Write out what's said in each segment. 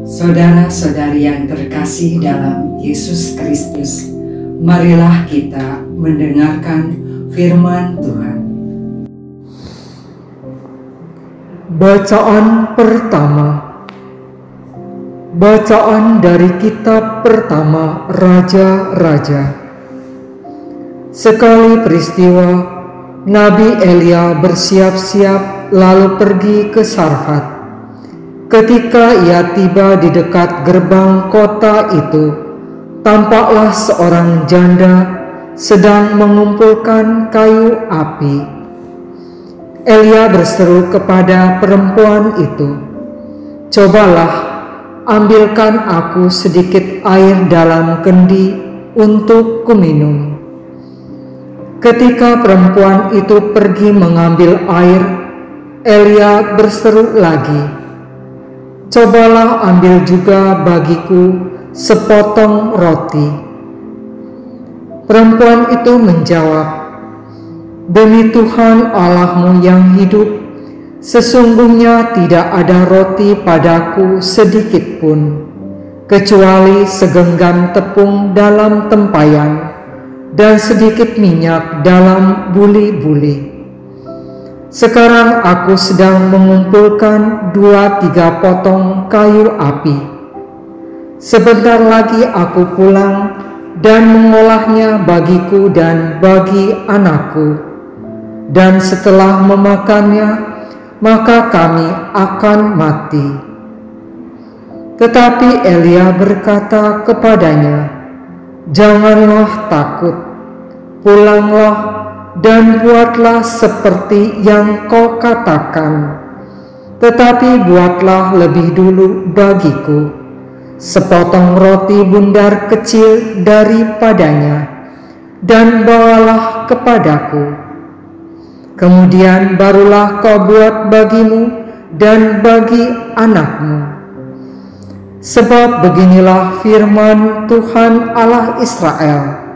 Saudara-saudari yang terkasih dalam Yesus Kristus, marilah kita mendengarkan firman Tuhan. Bacaan pertama. Bacaan dari kitab pertama Raja-Raja. Sekali peristiwa, Nabi Elia bersiap-siap lalu pergi ke Sarfat. Ketika ia tiba di dekat gerbang kota itu, tampaklah seorang janda sedang mengumpulkan kayu api. Elia berseru kepada perempuan itu, "Cobalah, ambilkan aku sedikit air dalam kendi untuk kuminum." Ketika perempuan itu pergi mengambil air, Elia berseru lagi, "Cobalah ambil juga bagiku sepotong roti." Perempuan itu menjawab, "Demi Tuhan Allahmu yang hidup, sesungguhnya tidak ada roti padaku sedikit pun, kecuali segenggam tepung dalam tempayan dan sedikit minyak dalam buli-buli. Sekarang aku sedang mengumpulkan 2-3 potong kayu api. Sebentar lagi aku pulang dan mengolahnya bagiku dan bagi anakku. Dan setelah memakannya, maka kami akan mati." Tetapi Elia berkata kepadanya, "Janganlah takut, pulanglah dan buatlah seperti yang kau katakan. Tetapi buatlah lebih dulu bagiku sepotong roti bundar kecil daripadanya, dan bawalah kepadaku. Kemudian barulah kau buat bagimu dan bagi anakmu. Sebab beginilah firman Tuhan Allah Israel,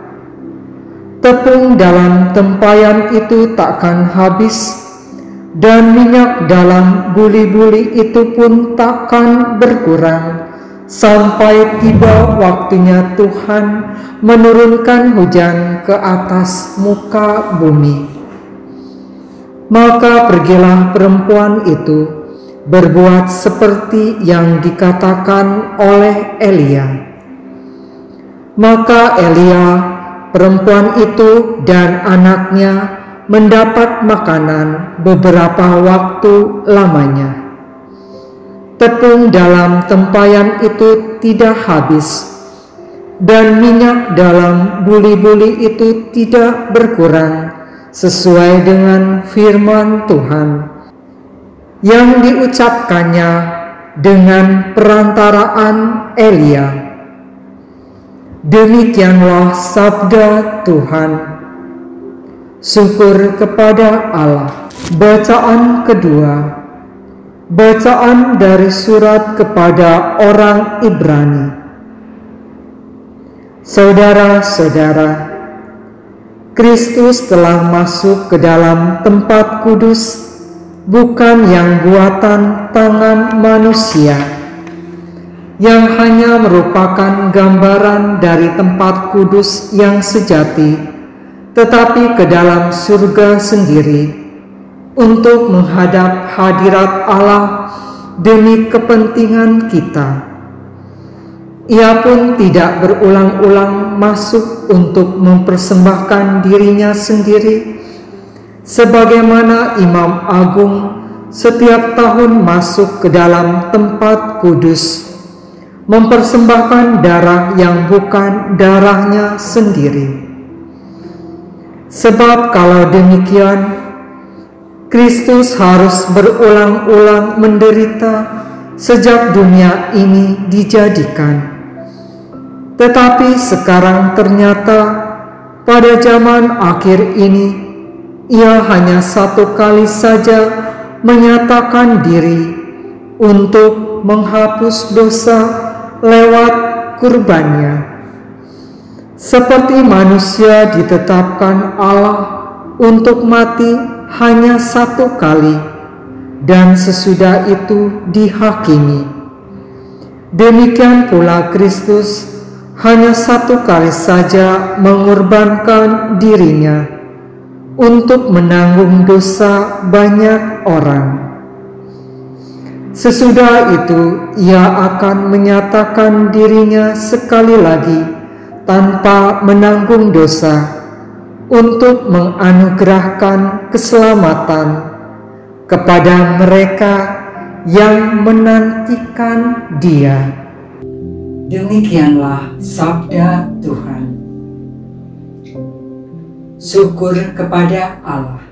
tepung dalam tempayan itu takkan habis, dan minyak dalam buli-buli itu pun takkan berkurang, sampai tiba waktunya Tuhan menurunkan hujan ke atas muka bumi." Maka pergilah perempuan itu berbuat seperti yang dikatakan oleh Elia. Maka Elia, perempuan itu dan anaknya mendapat makanan beberapa waktu lamanya. Tepung dalam tempayan itu tidak habis, dan minyak dalam buli-buli itu tidak berkurang, sesuai dengan firman Tuhan yang diucapkannya dengan perantaraan Elia. Demikianlah sabda Tuhan. Syukur kepada Allah. Bacaan kedua. Bacaan dari surat kepada orang Ibrani. Saudara-saudara, Kristus telah masuk ke dalam tempat kudus, bukan yang buatan tangan manusia, yang hanya merupakan gambaran dari tempat kudus yang sejati, tetapi ke dalam surga sendiri, untuk menghadap hadirat Allah demi kepentingan kita. Ia pun tidak berulang-ulang masuk untuk mempersembahkan dirinya sendiri, sebagaimana Imam Agung setiap tahun masuk ke dalam tempat kudus, mempersembahkan darah yang bukan darahnya sendiri. Sebab kalau demikian, Kristus harus berulang-ulang menderita sejak dunia ini dijadikan. Tetapi sekarang ternyata pada zaman akhir ini, ia hanya satu kali saja menyatakan diri untuk menghapus dosa lewat kurbannya. Seperti manusia ditetapkan Allah untuk mati hanya satu kali, dan sesudah itu dihakimi. Demikian pula Kristus hanya satu kali saja mengorbankan dirinya untuk menanggung dosa banyak orang. Sesudah itu ia akan menyatakan dirinya sekali lagi tanpa menanggung dosa untuk menganugerahkan keselamatan kepada mereka yang menantikan Dia. Demikianlah sabda Tuhan. Syukur kepada Allah.